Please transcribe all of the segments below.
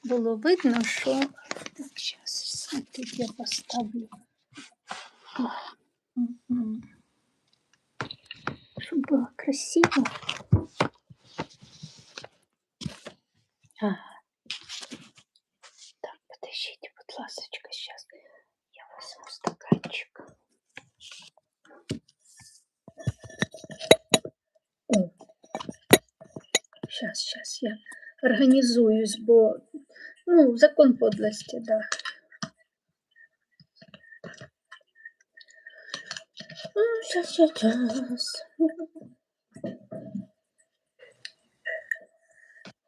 було видно, що... Так, зараз, тут я поставлю. Щоб було красиво. Так, подождите, будь ласочка, сейчас я возьму стаканчик. Сейчас я организуюсь, бо, закон подлости, да. Сейчас.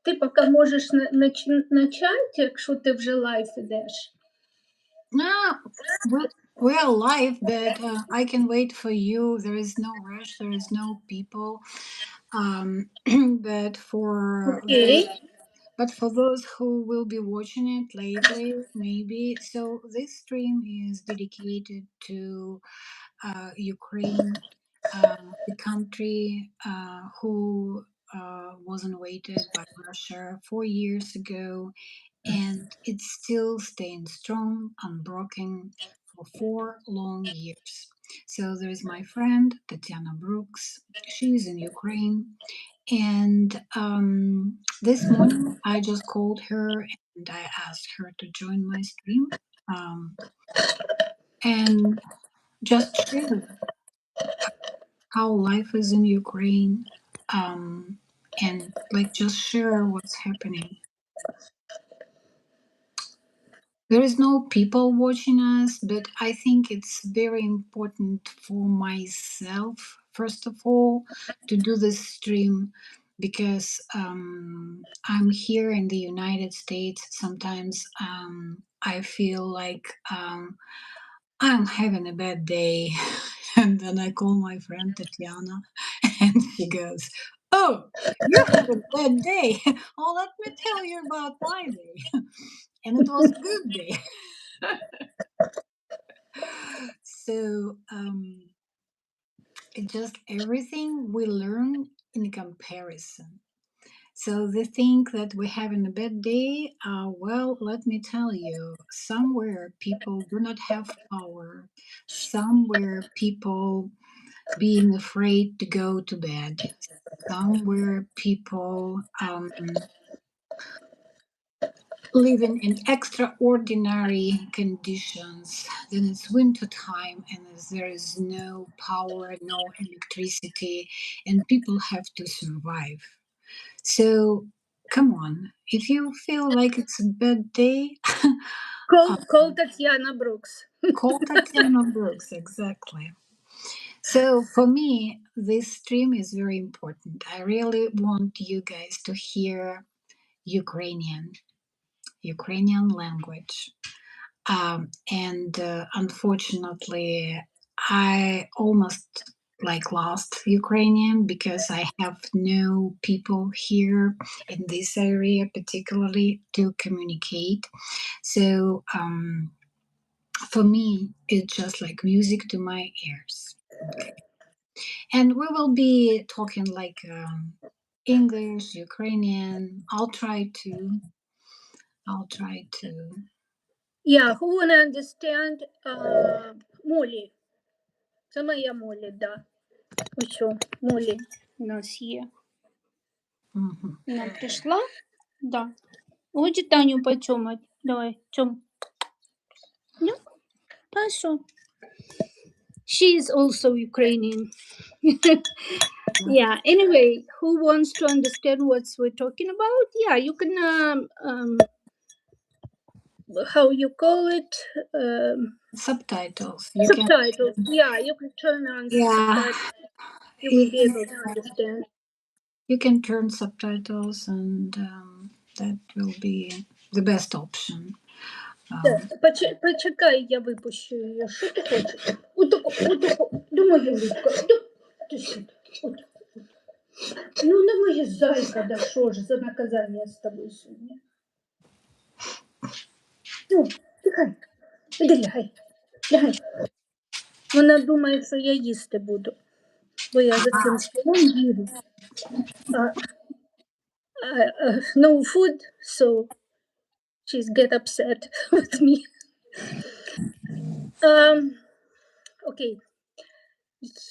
Ти поки можеш начати, якщо ти вже лайв ідеш. We are live, but I can wait for you. There is no rush. There is no people. But for those who will be watching it lately, maybe. So this stream is dedicated to Ukraine, the country who was invaded by Russia 4 years ago, and it's still staying strong, unbroken for 4 long years. So there is my friend Tatiana Brooks. She's in Ukraine, and this morning I just called her and I asked her to join my stream and just share how life is in Ukraine, and like just share what's happening. There is no people watching us, but I think it's very important for myself, first of all, to do this stream because I'm here in the United States. Sometimes I feel like I'm having a bad day. And then I call my friend Tatiana and she goes, "Oh, you're having a bad day. Oh, let me tell you about my day." And it was a good day. So it's just everything we learn in comparison. So they think that we're having a bad day. Well, let me tell you, somewhere people do not have power. Somewhere people being afraid to go to bed. Somewhere people living in extraordinary conditions. Then it's winter time and there is no power, no electricity, and people have to survive. So come on, if you feel like it's a bad day, Call Tatiana Brooks. call Tatiana Brooks, exactly. So for me, this stream is very important. I really want you guys to hear Ukrainian language. And unfortunately, I almost lost Ukrainian because I have no people here in this area, particularly to communicate. So for me, it's just like music to my ears. Okay. And we will be talking like English, Ukrainian. I'll try to. Yeah, who wanna understand Молі? Це моя Молі, да. Ось що, Молі у нас є. Вона прийшла? Да. Хоче Таню поцьомати? Давай, цьом. Ну, а що? She is also Ukrainian. Yeah, anyway, who wants to understand what we're talking about? Yeah, you can, how you call it? Subtitles. Subtitles. Yeah, you can turn on subtitles. You will be able to understand. You can turn subtitles, and that will be the best option. Почекай, я випущу її. Що ти хочеш? Отако. Де моя Любка? Ти сюди. Ну, не моя зайка, да що ж за наказання з тобою сьогодні? Ну, тихай. Іди лягай. Вона думає, що я їсти буду, бо я за цим столом їду. No food, so she's get upset with me. Окей.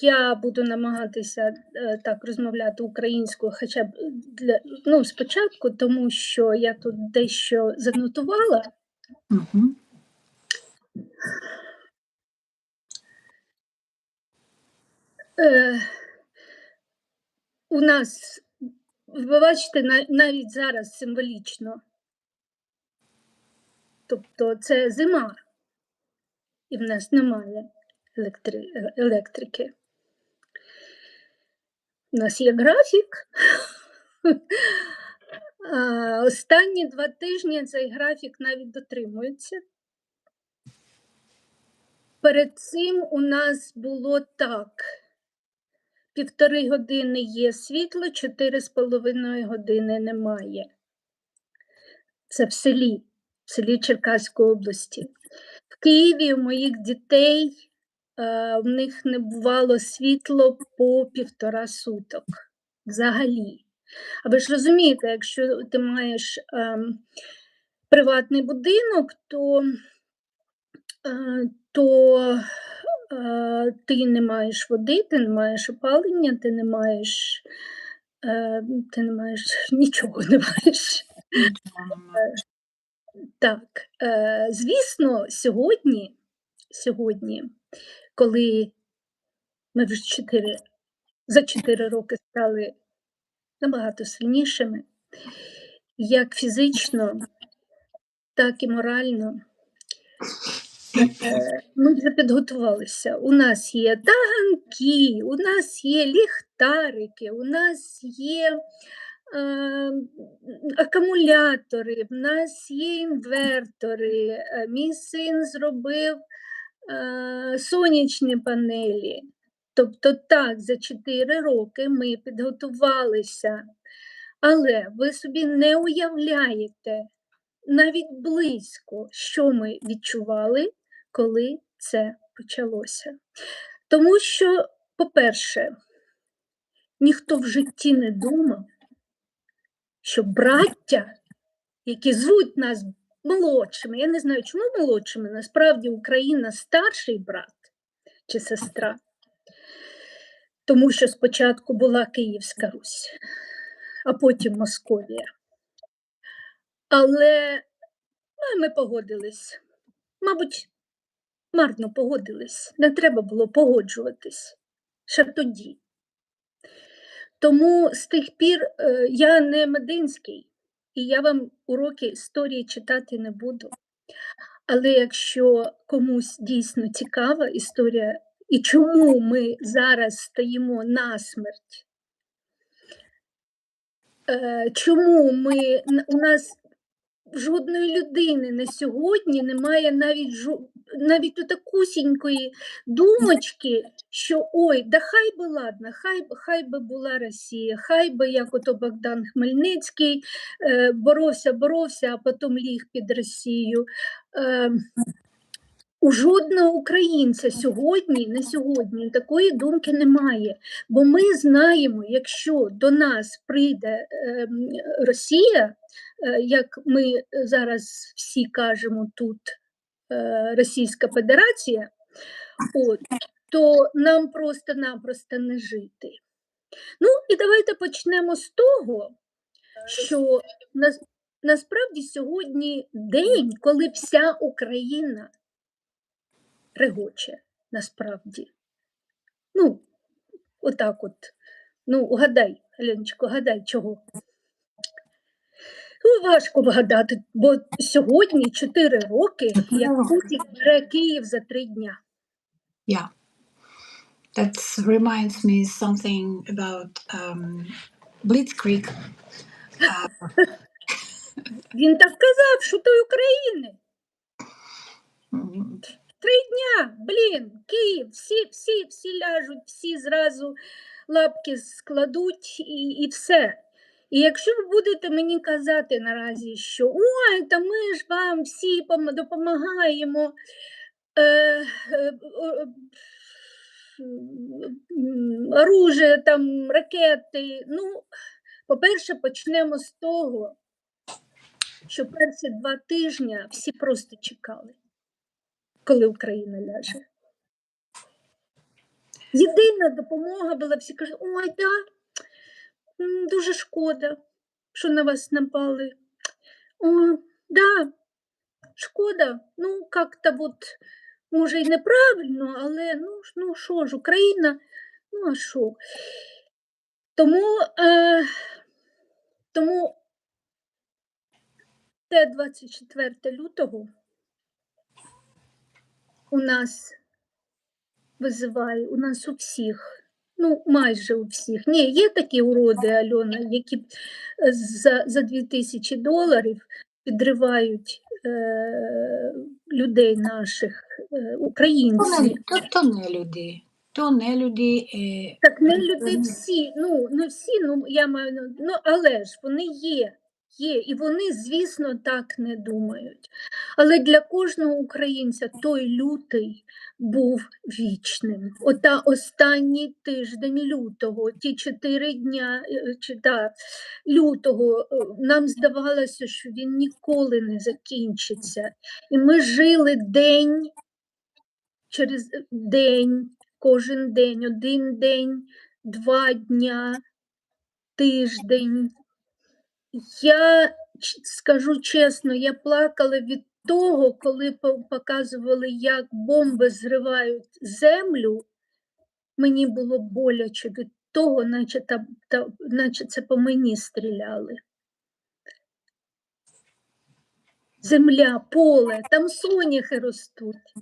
Я буду намагатися так розмовляти українською, хоча б спочатку, тому що я тут дещо занотувала. Мгм. Е, У нас, ви бачите, навіть зараз символічно. Тобто це зима, і в нас немає електрики. У нас є графік. Останні 2 тижні цей графік навіть дотримується. Перед цим у нас було так: 1,5 години є світло, 4,5 години немає. Це в селі Черкаської області. В Києві у моїх дітей, в них не бувало світло по 1,5 суток взагалі. А ви ж розумієте, якщо ти маєш приватний будинок, то ти не маєш води, ти не маєш опалення, ти не маєш нічого не маєш. Нічого немає. Так, звісно, сьогодні, коли ми вже за 4 роки стали набагато сильнішими, як фізично, так і морально, ми вже підготувалися. У нас є таганки, у нас є ліхтарики, у нас є акумулятори, в нас є інвертори. Мій син зробив сонячні панелі. Тобто так, за 4 роки ми підготувалися. Але ви собі не уявляєте навіть близько, що ми відчували, коли це почалося. Тому що, по-перше, ніхто в житті не думав, що браття, які звуть нас молодшими, я не знаю, чому молодшими, насправді Україна старший брат чи сестра, тому що спочатку була Київська Русь, а потім Московія. Але ми погодились. Мабуть, марно погодились. Не треба було погоджуватись ще тоді. Тому з тих пір я не Мединський, і я вам уроки історії читати не буду. Але якщо комусь дійсно цікава історія, і чому ми зараз стоїмо насмерть, чому у нас жодної людини на сьогодні немає навіть такусінької думочки, що ой, да хай би ладно, хай би була Росія, хай би, як ото Богдан Хмельницький, боровся, а потім ліг під Росію. У жодного українця на сьогодні такої думки немає. Бо ми знаємо, якщо до нас прийде Росія, як ми зараз всі кажемо тут, Російська Федерація, то нам просто-напросто не жити. Ну, і давайте почнемо з того, що насправді сьогодні день, коли вся Україна регоче, насправді. Отак от. Угадай, Аленочко, гадай, чого? Важко вгадати, бо сьогодні 4 роки, як Путін бере Київ за 3 дня. Yeah. That reminds me something about Blitzkrieg. Він так казав, що той України. 3 дня, Київ, всі ляжуть, всі зразу лапки складуть і все. І якщо ви будете мені казати наразі, що ой, та ми ж вам всі допомагаємо, оружие, там, ракети, по-перше, почнемо з того, що перші 2 тижні всі просто чекали, коли Україна ляже. Єдина допомога була, всі кажуть: "Ой, да, дуже шкода, що на вас напали. О, да, шкода, ну, как-то вот, може, і неправильно, але ну що ж, Україна, ну а що?" Тому, тому те 24 лютого у нас визиває, у нас у всіх, ну, майже у всіх. Ні, є такі уроди, Альона, які за $2000 підривають людей наших, українців. То не люди. То не люди. Так не люди всі, ну не всі, ну я маю ну, але ж вони є, і вони, звісно, так не думають. Але для кожного українця той лютий був вічним. Ота останній тиждень лютого, ті 4 дня лютого, нам здавалося, що він ніколи не закінчиться. І ми жили день через день, кожен день, 1 день, 2 дня, тиждень. Я скажу чесно, я плакала від того, коли показували, як бомби зривають землю. Мені було боляче від того, наче це по мені стріляли. Земля, поле, там соняхи ростуть,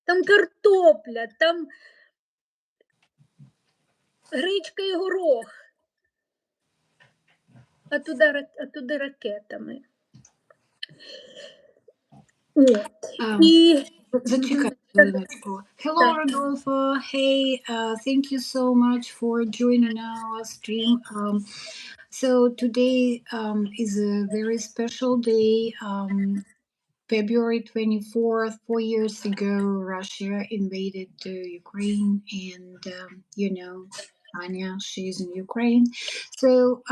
там картопля, там гречка і горох. А туди ракетами. От. І Зачекай хвилиночку. Hello, так. Rodolfo. Hey, thank you so much for joining our stream. So today is a very special day. February 24th, 4 years ago, Russia invaded Ukraine, and Anya, she's in Ukraine. So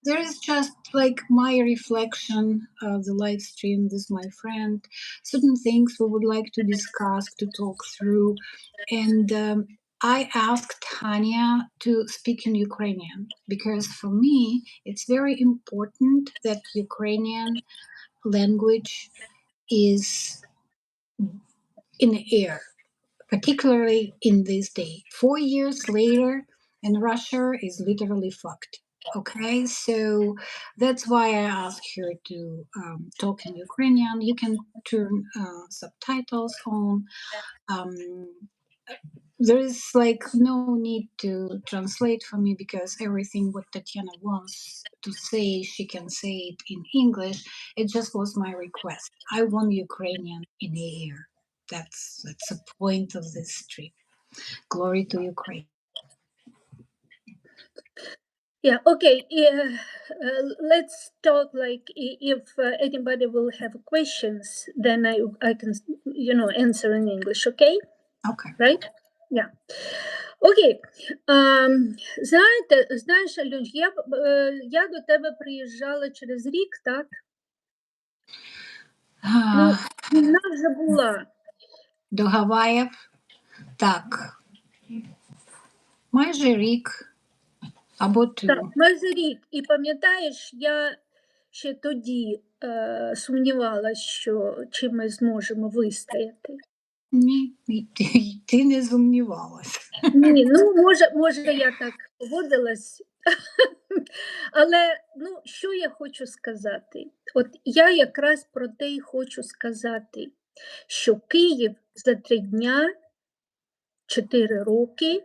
there is just like my reflection of the live stream with my friend, certain things we would like to discuss, to talk through. And I asked Tanya to speak in Ukrainian because for me, it's very important that Ukrainian language is in the air, particularly in this day. 4 years later, and Russia is literally fucked. Okay, so that's why I asked her to talk in Ukrainian. You can turn subtitles on. Um, there is like no need to translate for me because everything what Tatiana wants to say, she can say it in English. It just was my request. I want Ukrainian in the air. That's the point of this trip. Glory to Ukraine. Yeah, okay. Let's talk like if anybody will have questions, then I can, answer in English, okay? Okay. Right? Yeah. Окей. Знаєш, Альон, я до тебе приїжджала через рік, так? Ну, війна вже була. До Гаваїв, так, майже рік або Так, майже рік. І пам'ятаєш, я ще тоді сумнівалася, що чи ми зможемо вистояти. Ні, ти не сумнівалася. Ні, ну може я так поводилась. Але що я хочу сказати? От я якраз про те й хочу сказати, що Київ за 3 дня, 4 роки,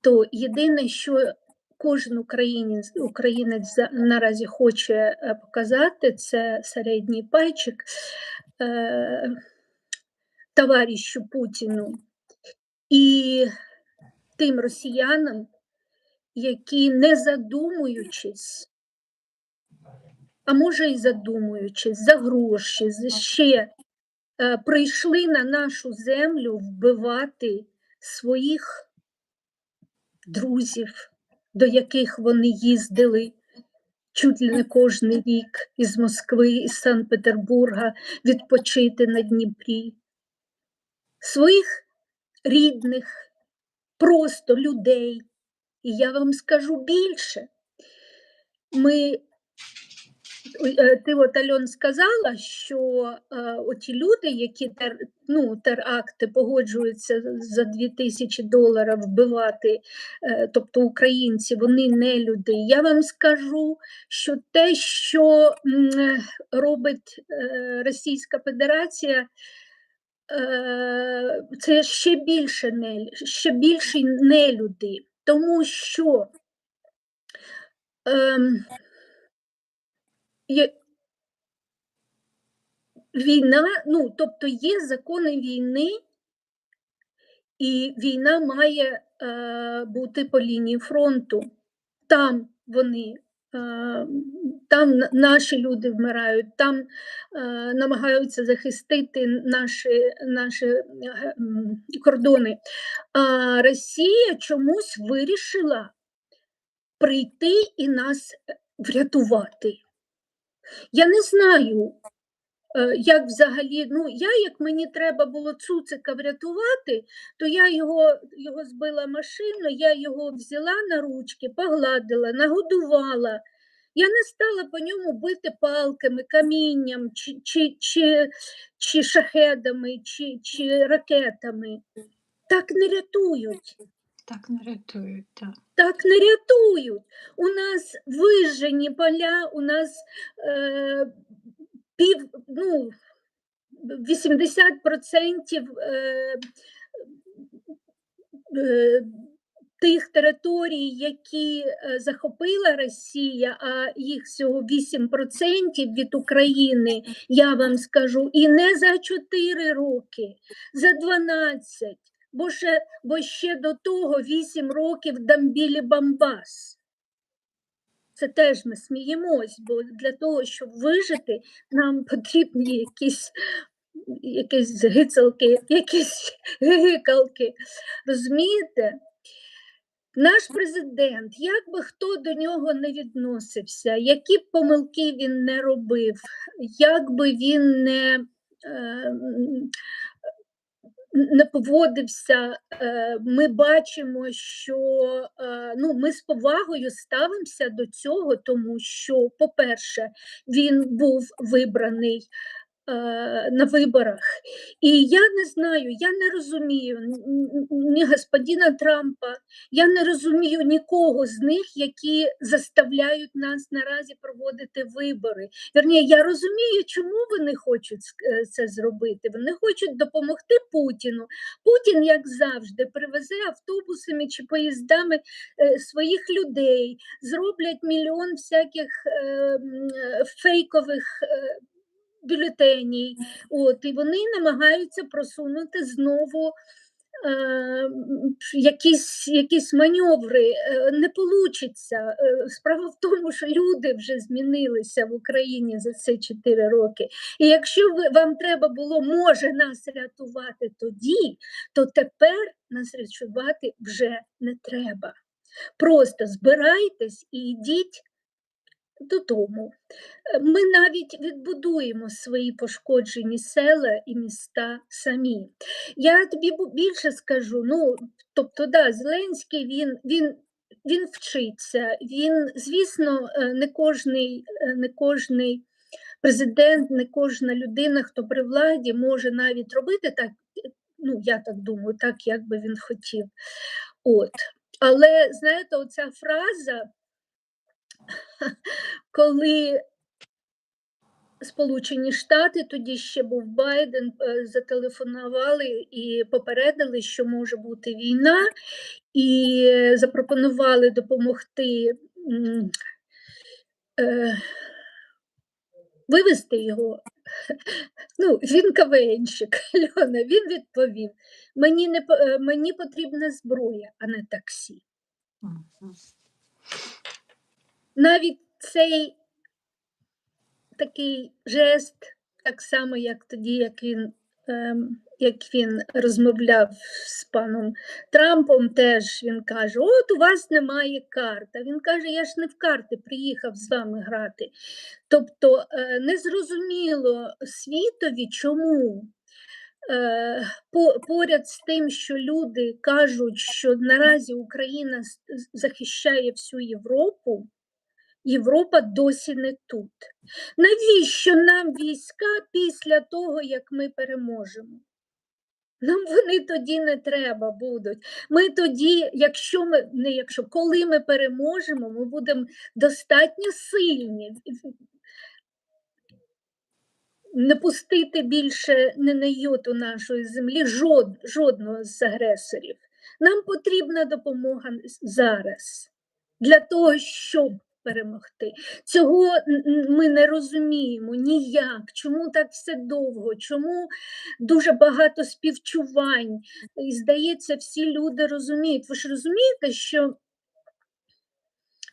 то єдине, що кожен українець наразі хоче показати, це середній пальчик товаришу Путіну і тим росіянам, які, не задумуючись, а може і задумуючись, за гроші, ще прийшли на нашу землю вбивати своїх друзів, до яких вони їздили, чуть ли не кожний рік із Москви, із Санкт-Петербурга відпочити на Дніпрі. Своїх рідних, просто людей. І я вам скажу більше. Ми Ти от, Альон, сказала, що оті люди, які теракти погоджуються за $2000 вбивати, тобто українці, вони не люди. Я вам скажу, що те, що робить Російська Федерація, це ще більші нелюди, тому що ем, війна, тобто є закони війни, і війна має бути по лінії фронту. Там вони, там наші люди вмирають, там намагаються захистити наші кордони. А Росія чомусь вирішила прийти і нас врятувати. Я не знаю, як взагалі, як мені треба було Цуцика врятувати, то я його збила машину, я його взяла на ручки, погладила, нагодувала. Я не стала по ньому бити палками, камінням, чи шахедами, чи ракетами. Так не рятують. Так не рятують, так. Так не рятують. У нас вижжені поля, у нас 80% тих територій, які захопила Росія, а їх всього 8% від України, я вам скажу, і не за 4 роки, за 12, бо ще до того 8 років Дамбілі Бамбас. Це теж ми сміємось, бо для того, щоб вижити, нам потрібні якісь гицалки, якісь гикалки. Розумієте? Наш президент, як би хто до нього не відносився, які б помилки він не робив, як би він не поводився, ми бачимо, що ми з повагою ставимося до цього, тому що, по-перше, він був вибраний на виборах. І я не знаю, я не розумію ні господина Трампа, я не розумію нікого з них, які заставляють нас наразі проводити вибори. Вірніше, я розумію, чому вони хочуть це зробити. Вони хочуть допомогти Путіну. Путін, як завжди, привезе автобусами чи поїздами своїх людей, зроблять мільйон всяких фейкових бюлетеній, і вони намагаються просунути знову якісь маневри. Не получиться. Справа в тому, що люди вже змінилися в Україні за ці 4 роки. І якщо вам треба було, може, нас рятувати тоді, то тепер нас рятувати вже не треба. Просто збирайтесь і йдіть додому. Ми навіть відбудуємо свої пошкоджені села і міста самі. Я тобі більше скажу, тобто, Зеленський, він вчиться, він, звісно, не кожний президент, не кожна людина, хто при владі, може навіть робити так, я так думаю, так, як би він хотів. Але, знаєте, оця фраза, коли Сполучені Штати, тоді ще був Байден, зателефонували і попередили, що може бути війна, і запропонували допомогти вивезти його. Він КВНщик, Альона, він відповів, мені потрібна зброя, а не таксі. Навіть цей такий жест, так само, як тоді, як він як він розмовляв з паном Трампом, теж він каже: "От у вас немає карт". А він каже: "Я ж не в карти приїхав з вами грати". Тобто, незрозуміло світові, чому поряд з тим, що люди кажуть, що наразі Україна захищає всю Європу, Європа досі не тут. Навіщо нам війська після того, як ми переможемо? Нам вони тоді не треба будуть. Ми тоді, коли ми переможемо, ми будемо достатньо сильні, не пустити більше ні на йоту нашої землі жодного з агресорів. Нам потрібна допомога зараз для того, щоб перемогти. Цього ми не розуміємо ніяк. Чому так все довго? Чому дуже багато співчувань? І, здається, всі люди розуміють. Ви ж розумієте, що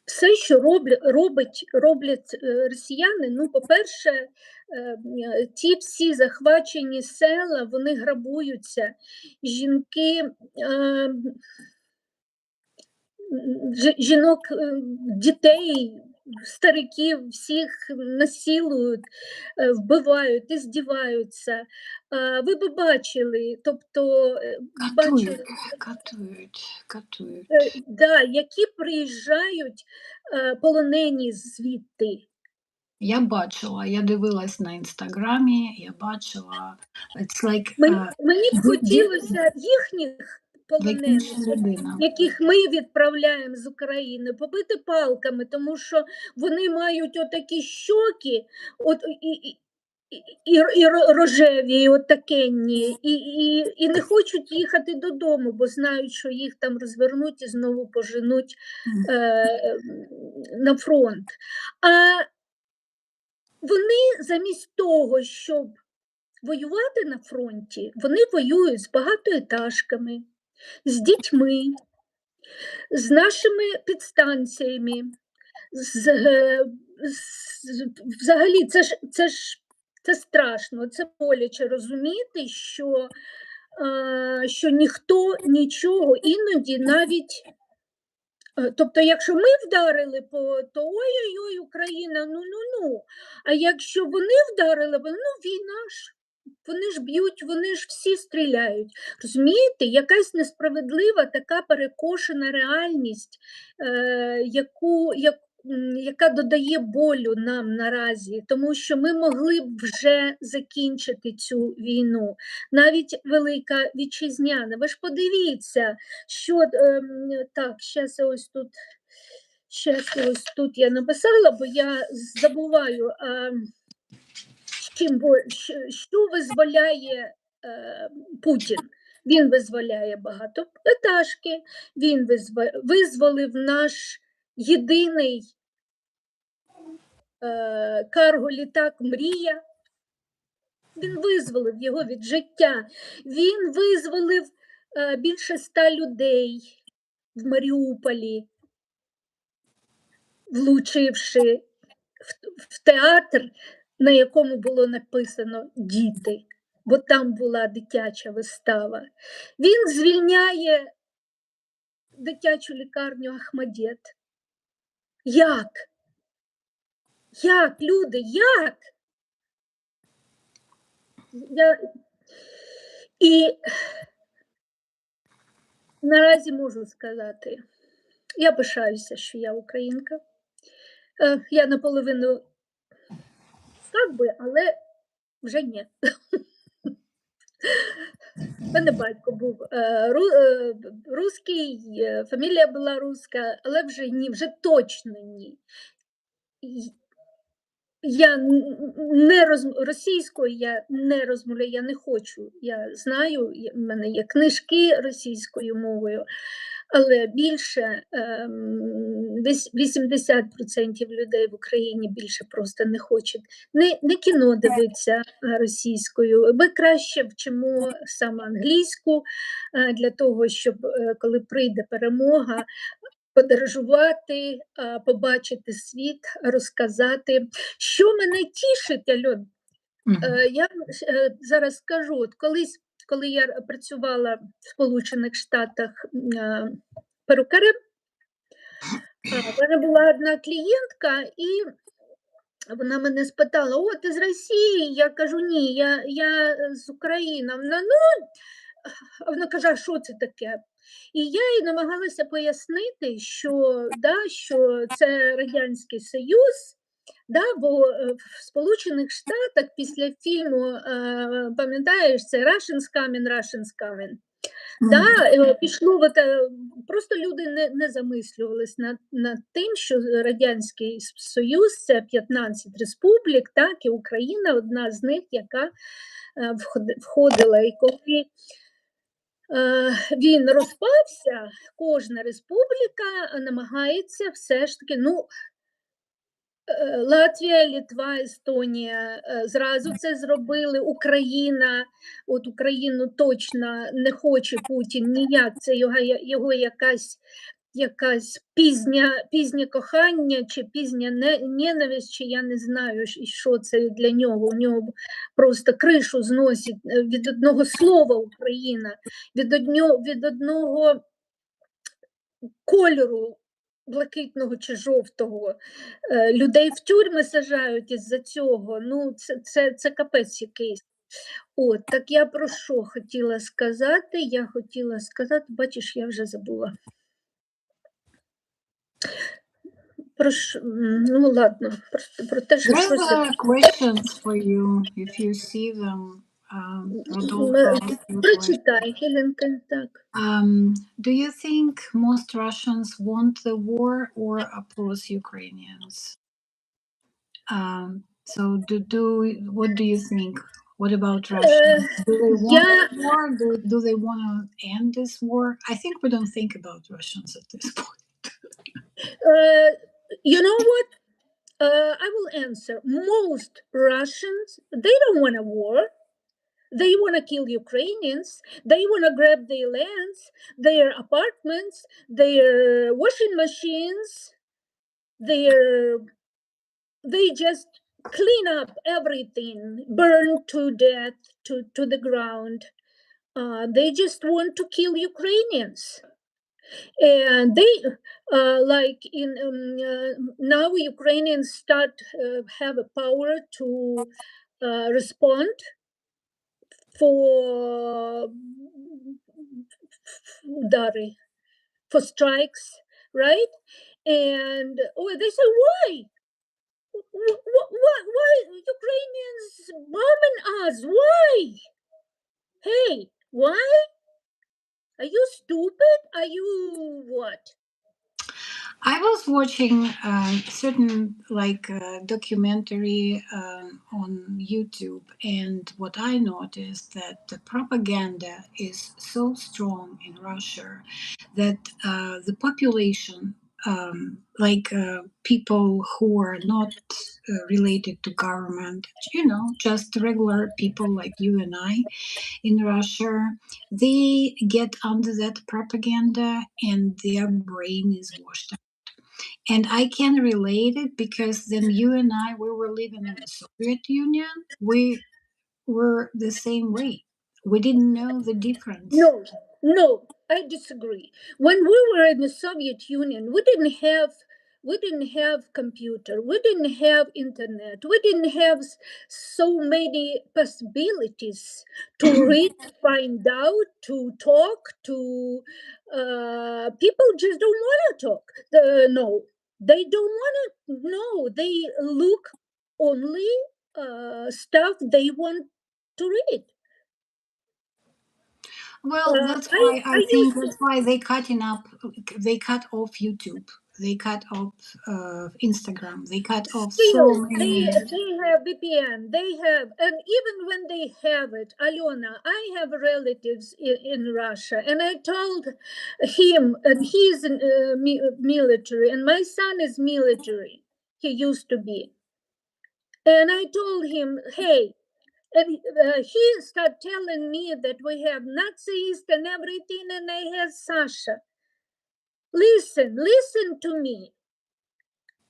все, що роблять росіяни, ну, по-перше, ті всі захвачені села, вони грабуються. Жінки, жінок, дітей, стариків, всіх насилують, вбивають, здіваються. Ви би бачили, тобто Катують, бачили, катують. да, які приїжджають полонені звідти. Я дивилась на інстаграмі, я бачила, it's like, Мені б хотілося їхніх як полонених, інша людина. яких ми відправляємо з України, побити палками, тому що вони мають отакі щоки, от і рожеві, і отакенні, і не хочуть їхати додому, бо знають, що їх там розвернуть і знову поженуть на фронт. А вони замість того, щоб воювати на фронті, вони воюють з багатоетажками, з дітьми, з нашими підстанціями, взагалі це страшно, це боляче розуміти, що ніхто нічого іноді навіть. Тобто, якщо ми вдарили то ой-ой-ой, Україна, ну. А якщо вони вдарили, війна ж, вони ж б'ють, вони ж всі стріляють. Розумієте, якась несправедлива така перекошена реальність, яка додає болю нам наразі, тому що ми могли б вже закінчити цю війну. Навіть Велика Вітчизняна. Ви ж подивіться, що так, ось тут я написала, бо я забуваю, що визволяє Путін. Він визволяє багатоетажки, він визволив наш єдиний карго-літак «Мрія». Він визволив його від життя. Він визволив більше 100 людей в Маріуполі, влучивши в театр, на якому було написано «Діти», бо там була дитяча вистава. Він звільняє дитячу лікарню «Ахмадет». Як? Як, люди, як? І наразі можу сказати, я пишаюся, що я українка. Я наполовину так би, але вже ні. У мене батько був русський, фамілія була руська, але вже ні, вже точно ні. Я російською я не розмовляю, я не хочу. Я знаю, в мене є книжки російською мовою, але більше 80% людей в Україні більше просто не хочуть. Не кіно дивиться російською. Ми краще вчимо саме англійську для того, щоб коли прийде перемога, подорожувати, побачити світ, розказати. Що мене тішить, Альон, Mhm. Я зараз скажу, от колись, коли я працювала в Сполучених Штатах перукарем, в мене була одна клієнтка, і вона мене спитала: "О, ти з Росії?" Я кажу: "Ні, я з України". Вона: "Ну", а вона каже: "А що це таке?" І я їй намагалася пояснити, що да, що це Радянський Союз, да, бо в Сполучених Штатах після фільму, пам'ятаєш, це Russians coming, Russians coming. Да, Mhm. пішло просто люди не замислювались над тим, що Радянський Союз це 15 республік, так, і Україна одна з них, яка входила. І коли він розпався, кожна республіка намагається все ж таки, ну, Латвія, Литва, Естонія зразу це зробили. Україна, от Україну точно не хоче Путін ніяк. Це його якась пізнє кохання чи пізня ненависть, чи я не знаю, що це для нього. У нього просто кришу зносить від одного слова Україна, від одного кольору блакитного чи жовтого. Людей в тюрми сажають із-за цього. Ну, це капець якийсь. От, так я про що хотіла сказати? Я хотіла сказати, бачиш, я вже забула. Ну ладно, просто про те, що There's щось. questions for you if you see them, Rodolfo. Your question. Прочитай, Хеленка, так. Do you think most Russians want the war or oppose Ukrainians? So, what do you think? What about Russians? Do they want Я, the war? Do they want to end this war? I think we don't think about Russians at this point. you know what? I will answer. Most Russians, they don't want a war. They want to kill Ukrainians. They want to grab their lands, their apartments, their washing machines. Their they just clean up everything, burn to death to the ground. They just want to kill Ukrainians. And they like in now Ukrainians start have a power to respond for udary, for strikes, right? And oh, they say why? Why Ukrainians bombing us? Why? Hey, why? Are you stupid? Are you what? I was watching certain documentary on YouTube, and what I noticed that the propaganda is so strong in Russia that the population, people who are not related to government, just regular people like you and I in Russia, they get under that propaganda and their brain is washed. And I can relate it because then you and I, we were living in the Soviet Union. We were the same way. We didn't know the difference. No, no, I disagree. When we were in the Soviet Union, we didn't have computer, we didn't have internet, we didn't have so many possibilities to read, find out, to talk, to people just don't want to talk. No, they don't want to. No, they look only stuff they want to read. Well, that's why I I think used to. that's why they cut off YouTube, they cut off Instagram, they cut off so Still, many. they have VPN. They have, and even when they have it, Alona, I have relatives in Russia, and I told him, and he's in military, and my son is military. He used to be, and I told him, hey. And he started telling me that we have Nazis and everything, and I have Sasha. Listen to me.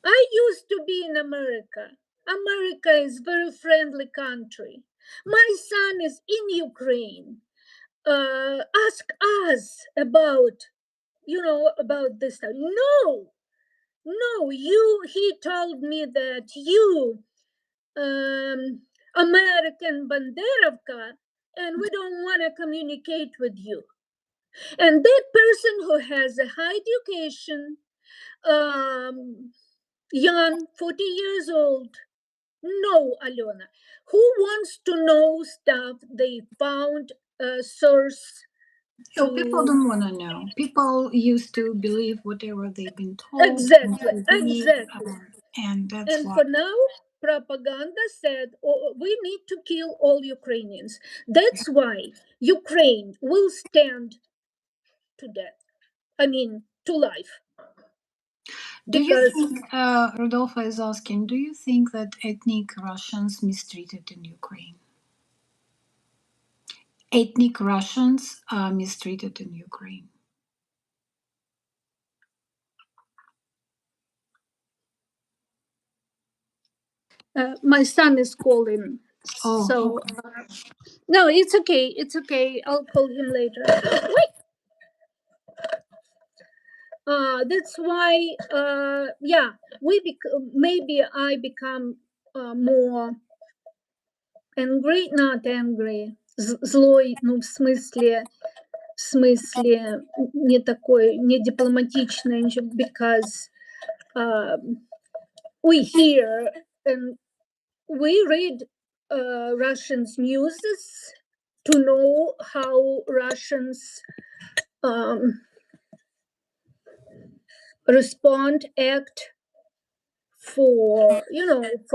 I used to be in America. America is very friendly country. My son is in Ukraine. Ask us about this stuff. No, no, he told me that you, um, American Banderovka, and we don't want to communicate with you. And that person who has a high education, um, young, 40 years old, no, Alona, who wants to know stuff they found a source Oh, people to. don't want to know. People used to believe whatever they've been told on Exactly, TV, exactly. and that's And why. for now, propaganda said, oh, we need to kill all Ukrainians. That's why Ukraine will stand to death. I mean, to life. Do you Because, think, Rodolfo is asking, do you think that ethnic Russians mistreated in Ukraine? Ethnic Russians are mistreated in Ukraine. my son is calling. Oh, So, okay. no, it's okay. It's okay. I'll call him later. Wait. That's why, yeah, maybe I become more angry, not angry, злой, ну, в смысле, не такой, не дипломатичный, because we hear and we read Russians news to know how Russians um, respond, act for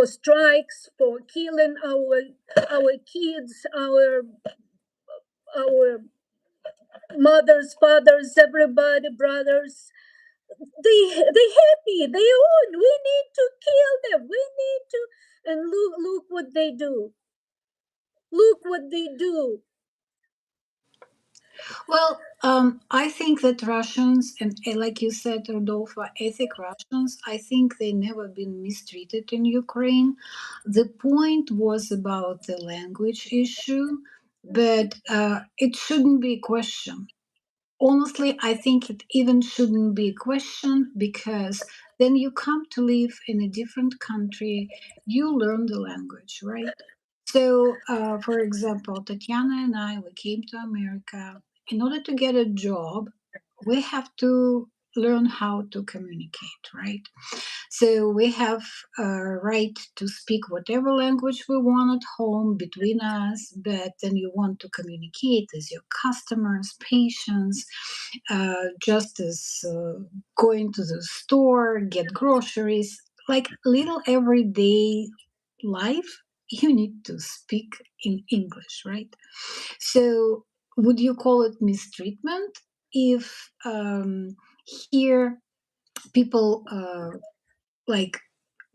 strikes, for killing our kids, our mothers, fathers, everybody, brothers. They happy. They own. We need to kill them. We need to. And look what they do. Look what they do. Well, I think that Russians, and like you said, Rodolfo, ethnic Russians, I think they never been mistreated in Ukraine. The point was about the language issue, but it shouldn't be a question. Honestly, I think it even shouldn't be a question because then you come to live in a different country, you learn the language, right? So, for example, Tatiana and I, we came to America. In order to get a job, we have to learn how to communicate, right? So we have a right to speak whatever language we want at home between us, but then you want to communicate with your customers, patients, just as going to the store, get groceries, like little everyday life, you need to speak in English, right? So would you call it mistreatment if here people like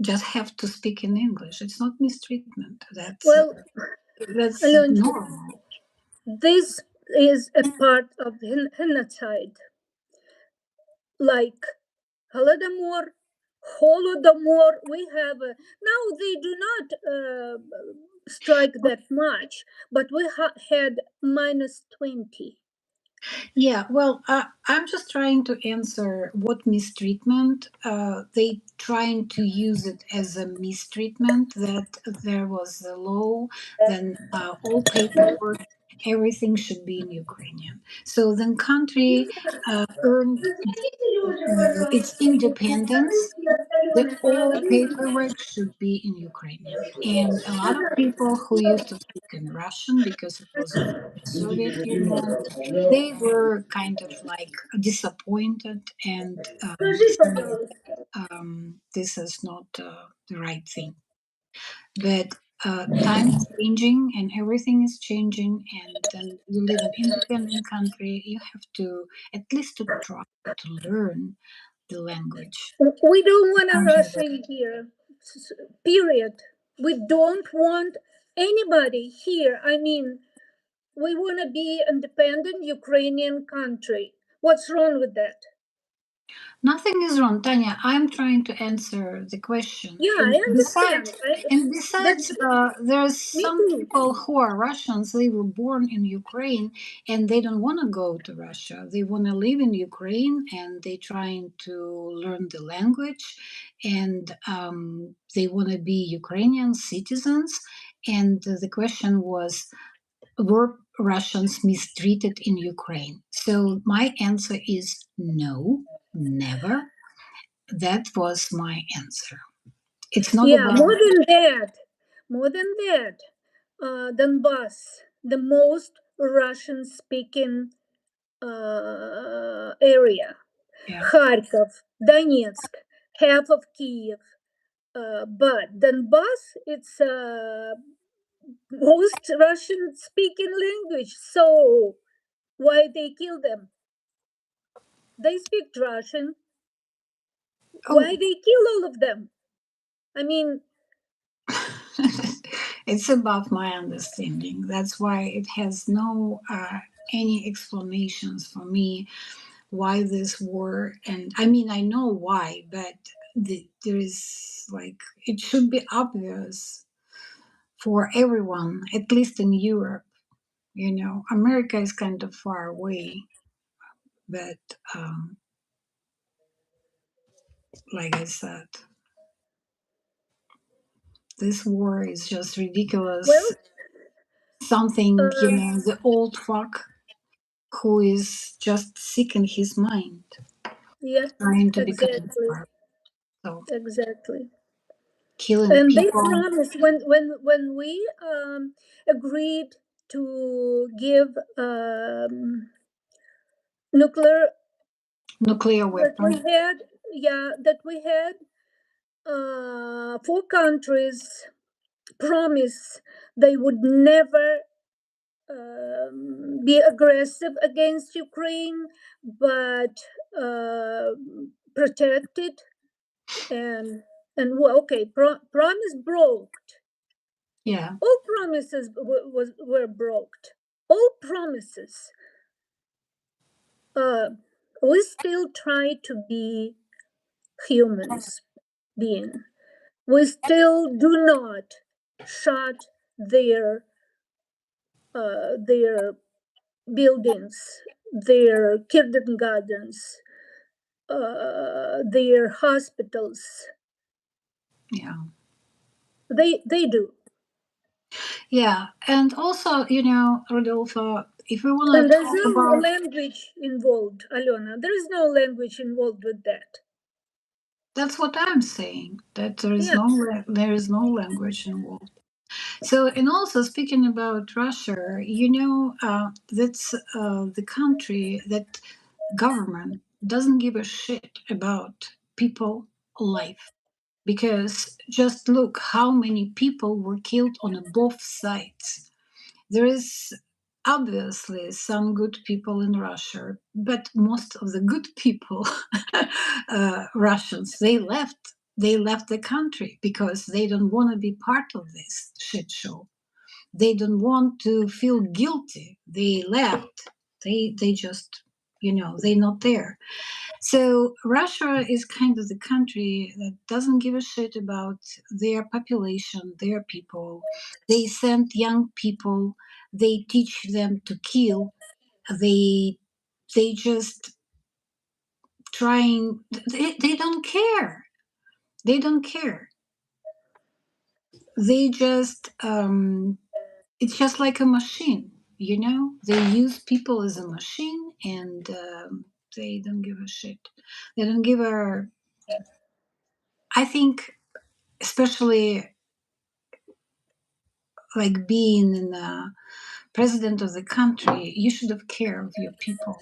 just have to speak in English? It's not mistreatment. Well, That's Alon, normal. this is a part of genocide. Like Holodomor, Holodomor, we have now they do not strike that much, but we had -20. Yeah, well, I'm just trying to answer what mistreatment. They trying to use it as a mistreatment that there was a law, then all paperwork, everything should be in Ukrainian. So then country earned its independence. The all paperwork should be in Ukrainian. And a lot of people who used to speak in Russian because it was a Soviet Union, they were kind of like disappointed and said, this is not the right thing. But time is changing and everything is changing, and then you live in independent country. You have to at least to try to learn the language. We don't want a Russian here, period. We don't want anybody here. I mean, we want to be independent Ukrainian country. What's wrong with that? Nothing is wrong, Tanya. I'm trying to answer the question. Yeah, I And understand. besides, That's there's me some too. people who are Russians. They were born in Ukraine, and they don't want to go to Russia. They want to live in Ukraine, and they trying to learn the language, and they want to be Ukrainian citizens. And the question was, were Russians mistreated in Ukraine? So my answer is no, never. That was my answer. It's not Yeah, about, more than that, Donbass, the most Russian speaking area, yeah. Kharkov, Donetsk, half of Kiev. But Donbass, it's most Russian speaking language. So why they kill them? They speak Russian. Why Oh, they kill all of them? I mean, it's above my understanding. That's why it has no any explanations for me why this war. And I mean, I know why, but there is like it should be obvious for everyone, at least in Europe. You know, America is kind of far away, but like I said, this war is just ridiculous. well, Something, you um, know, the old fuck who is just sick in his mind, yeah, trying to become a exactly, star. So exactly. killing And they people, promised when we agreed to give nuclear nuclear that we weapon. had, yeah, that we had 4 countries promise they would never be aggressive against Ukraine, but uh, protect it. And well, okay, promise broke. Yeah, All promises were broke. All promises. Uh, we still try to be humans being. We still do not shut their buildings, their kindergartens, their hospitals. yeah, They do. yeah. And also, you know, Rodolfo, if we want And to there's talk no about, language involved, Alona. There is no language involved with that. that's what I'm saying, that Yeah. there is no language involved. So, and also speaking about Russia, you know, that's the country that government doesn't give a shit about people life, because just look how many people were killed on both sides. There is obviously some good people in Russia, but most of the good people, Russians, they left the country because they don't want to be part of this shit show. They don't want to feel guilty. They left. They just, you know, they're not there. So Russia is kind of the country that doesn't give a shit about their population, their people. They send young people. They teach them to kill. They they just trying. They don't care. They don't care. They just it's just like a machine. You know, they use people as a machine, and they don't give a shit. They don't give a. I think, especially like being in the president of the country, you should have care of your people,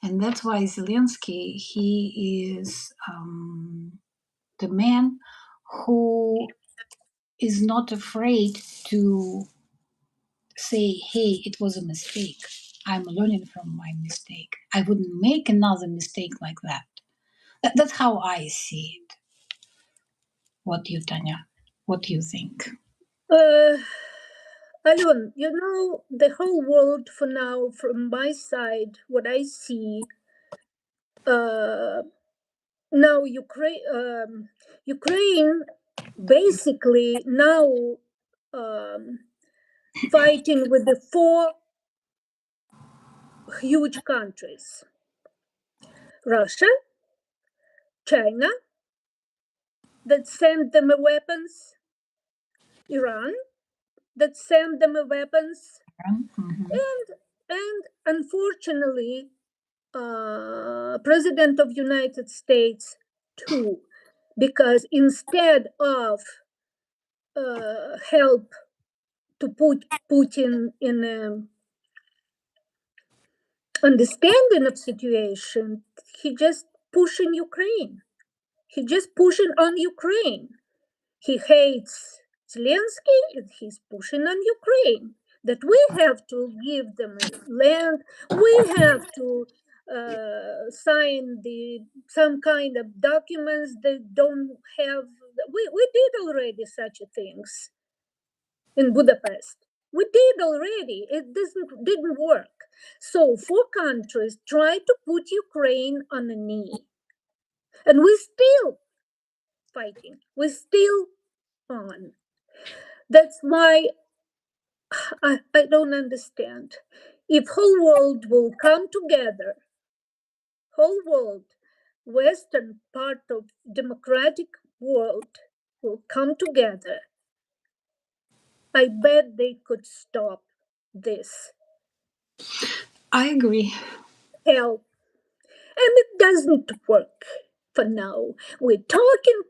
and that's why Zelensky, he is the man who is not afraid to say, "Hey, it was a mistake. I'm learning from my mistake. I wouldn't make another mistake like that." That's how I see it. What do you, Tanya? What do you think? Uh, Alon, the whole world for now, from my side, what I see, Uh, Now Ukraine basically now um, fighting with the four huge countries: Russia, China, that send them weapons, Iran, that send them weapons, Mhm. and unfortunately, President of United States too, because instead of help to put Putin in a understanding of situation, he just pushing Ukraine. He just pushing on Ukraine. He hates Zelensky and he's pushing on Ukraine that we have to give them land. We have to sign the some kind of documents that don't have. We did already such a things in Budapest. We did already. It didn't work. So four countries try to put Ukraine on a knee, and we're still fighting. We're still on. That's why I don't understand. If whole world will come together, whole world, Western part of democratic world will come together, I bet they could stop this I agree. hell. And it doesn't work for now. We're talking,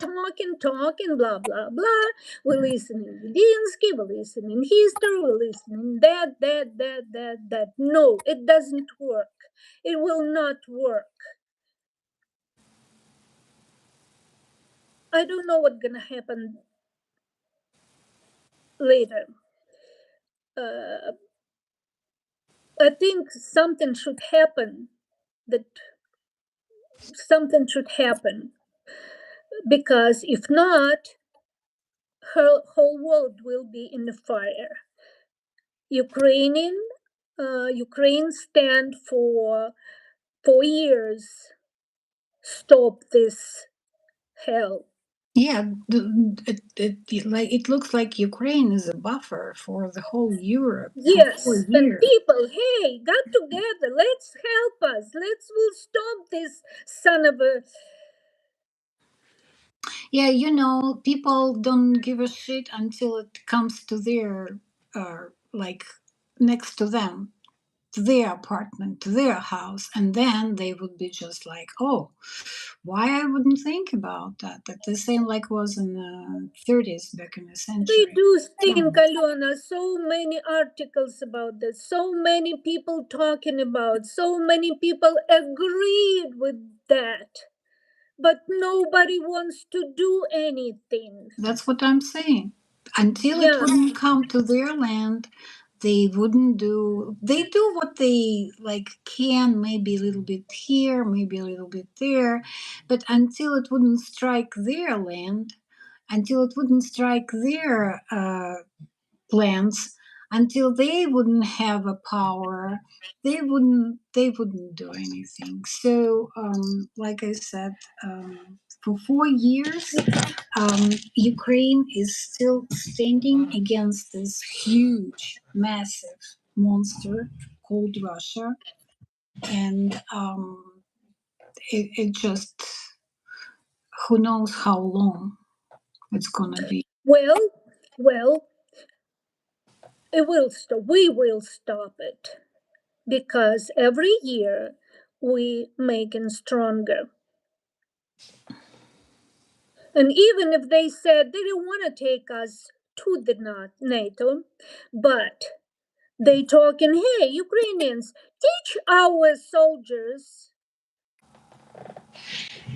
blah, blah, blah. We're listening to Dinsky, we're listening history, we're listening that. No, it doesn't work. It will not work. I don't know what's gonna happen later. Uh, I think that something should happen because if not, her whole world will be in the fire. Ukrainian Ukraine stand for years stop this hell. Yeah, it looks like Ukraine is a buffer for the whole Europe for four Yes, and years. people, hey, got together. Let's help us. Let's will stop this son of a. Yeah, people don't give a shit until it comes to their, like, next to them, to their apartment, to their house, and then they would be just like, oh, why I wouldn't think about that? That the same like was in the 30s back in the They century. do think, 20s. Alona, so many articles about this, so many people talking about, so many people agreed with that, but nobody wants to do anything. That's what I'm saying. Until it Yeah, wouldn't come to their land, they wouldn't do. They do what they like can, maybe a little bit here, maybe a little bit there, but until it wouldn't strike their land, until it wouldn't strike their plans, until they wouldn't have a power, they wouldn't do anything. So, like I said, for 4 years, Ukraine is still standing against this huge, massive monster called Russia, and it just, who knows how long it's gonna be. well, well, it will stop. We will stop it because every year we making stronger. And even if they said they don't want to take us to the NATO, but they talking, hey, Ukrainians, teach our soldiers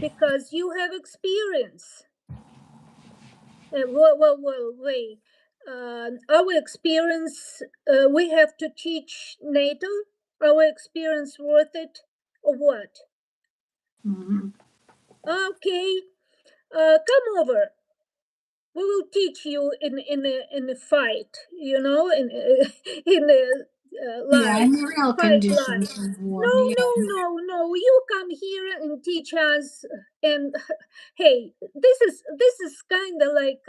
because you have experience. Wait. Our experience, we have to teach NATO? Our experience worth it? Or what? Mhm. Okay, come over. We will teach you in a fight, in a Yeah, life, in the real fight life. conditions of war. No, Yeah, no, no, no. You come here and teach us. And hey, this is kind of like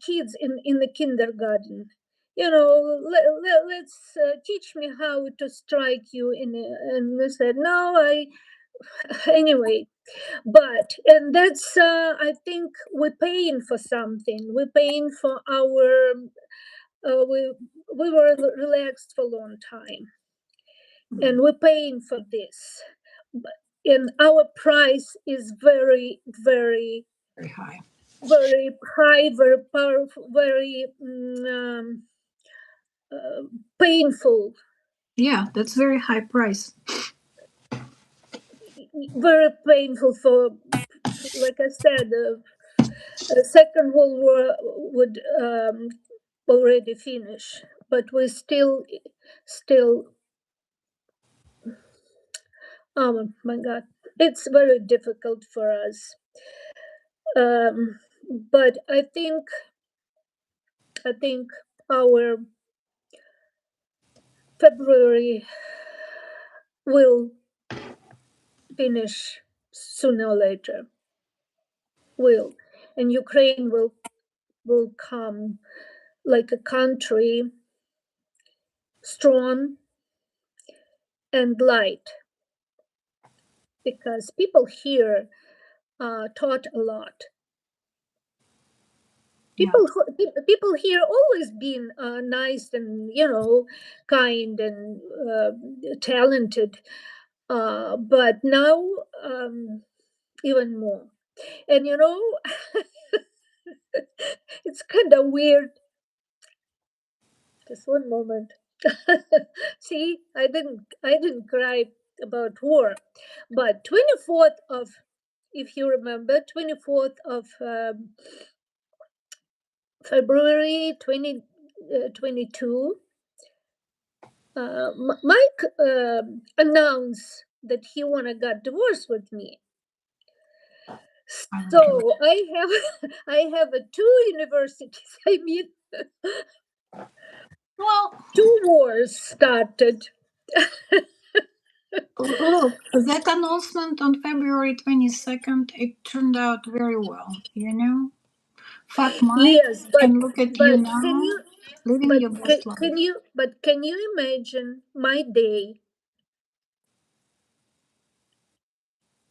kids in the kindergarten. Let's teach me how to strike you. And they said, no, I. Anyway, and that's I think we're paying for something. We're paying for our. We were relaxed for a long time, and we're paying for this. But- And our price is very, very, very high. very high, very powerful, very uh, painful, Yeah, that's very high price. very painful like I said, the Second World War would already finish, but we still, oh my God, it's very difficult for us. Um, but I think our February will finish sooner or later. Will, and Ukraine will come like a country strong and light, because people here taught a lot. Yeah. People here always been nice and kind and talented, but now even more. And it's kind of weird. Just one moment. See, I didn't cry about war, but 24th of, if you remember, 24th of February 2022, Mike announced that he wanna get divorced with me. I don't remember. So I have two universities. I mean, Well, two wars started. look, that announcement on February 22nd, it turned out very well, you know? Fuck Mike, Yes, but and look at you but can now, you living but your best life. can you imagine my day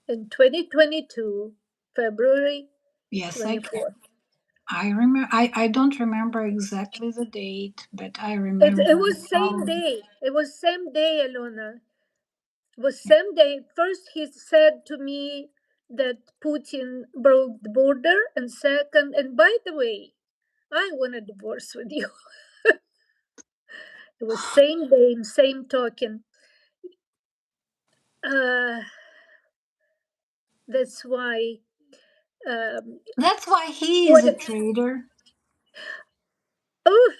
in 2022, February Yes, I can. 24th? I remember. I don't remember exactly the date, but I It remember was same how. day. It was same day, Alona. It was same day. First, he said to me that Putin broke the border, and second, and by the way, I want a divorce with you. It was same day, same talking. Uh, that's why. Um, That's why he is what? a traitor. Oh,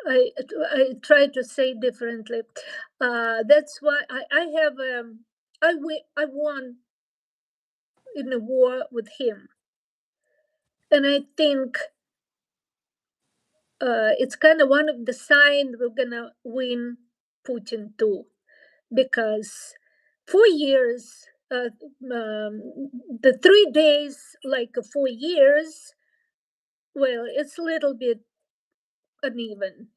I I try to say differently. That's why I have I won in a war with him, and I think it's kind of one of the signs we're gonna win Putin too, because 4 years, the 3 days like 4 years, well, it's a little bit uneven,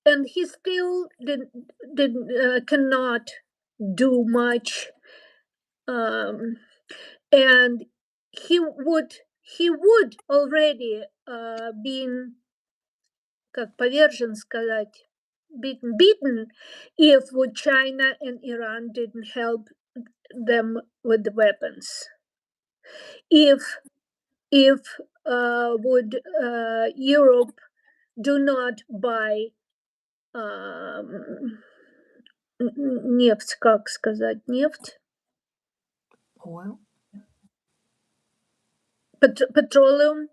and he still didn't cannot do much, um, and he would already been, как повержен сказать, beaten if would China and Iran didn't help them with the weapons. If would Europe do not buy um, нефть, как сказать, нефть, Oil, petroleum,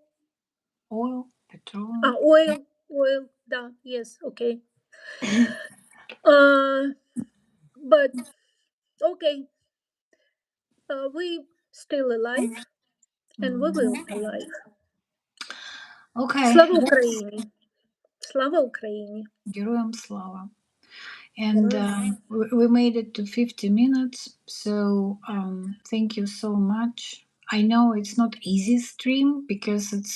petroleum. oil, да, yes, okay. Uh, but okay, we still alive, and we will Mhm. alive. Okay, Слава that's Україні! Слава Україні! Героям слава. And Героям слава! we made it to 50 minutes. So thank you so much. I know it's not easy stream because it's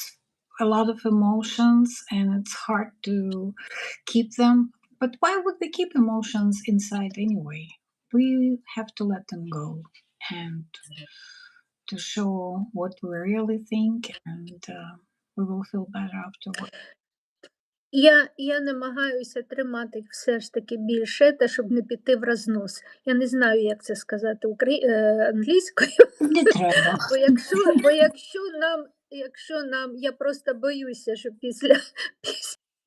a lot of emotions and it's hard to keep them. But why would we keep emotions inside anyway? We have to let them go and to show what we really think, and we will feel better afterward. Я намагаюся тримати все ж таки більше, щоб не піти в рознос. Я не знаю, як це сказати англійською, Не треба. бо якщо нам я просто боюся, що після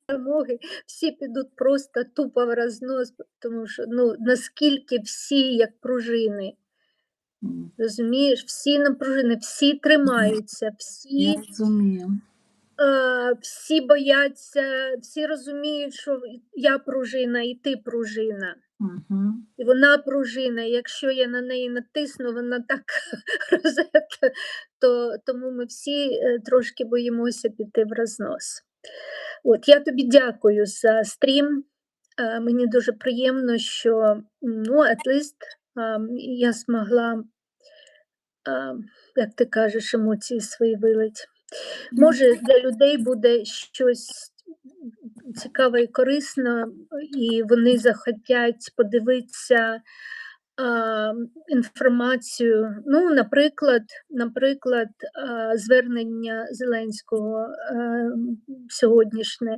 перемоги всі підуть просто тупо в рознос, тому що, ну, наскільки всі як пружини, М, розумієш? Всі напружини, всі тримаються, Я всі розумію. всі бояться, всі розуміють, що я пружина і ти пружина. Мгм. І вона пружина, і якщо я на неї натисну, вона так розете, то тому ми всі трошки боїмося піти в рознос. От, я тобі дякую за стрім. Мені дуже приємно, що ну, at least, я змогла, як ти кажеш, емоції свої вилить. Може, для людей буде щось цікаве і корисно, і вони захотять подивитися інформацію. Ну, наприклад, звернення Зеленського сьогоднішнє.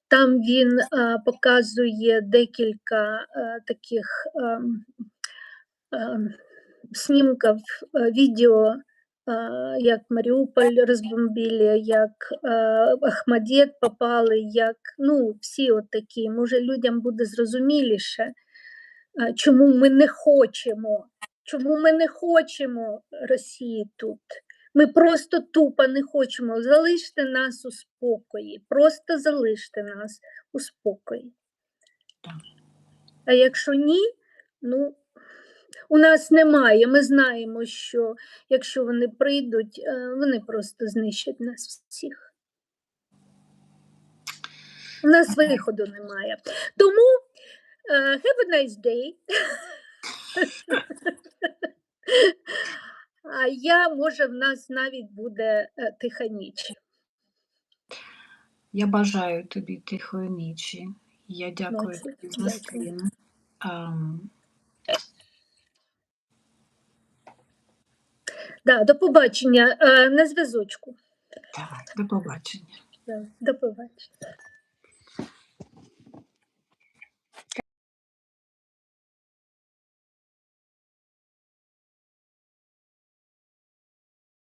Там він показує декілька таких снімків, відео, як Маріуполь розбомбили, як Ахмадет попали, як ну, всі от такі. Може, людям буде зрозуміліше, чому ми не хочемо Росії тут. Ми просто тупо не хочемо. Залиште нас у спокої. Просто залиште нас у спокої. Так. А якщо ні, ну, у нас немає. Ми знаємо, що якщо вони прийдуть, вони просто знищать нас всіх. У нас виходу немає. Тому have a nice day. Може, в нас навіть буде тиха ніч. Я бажаю тобі тихої нічі. Я дякую Молодці. тобі за Дякую. стрім. Да, до побачення. На зв'язочку. Так, до побачення. Да, до побачення.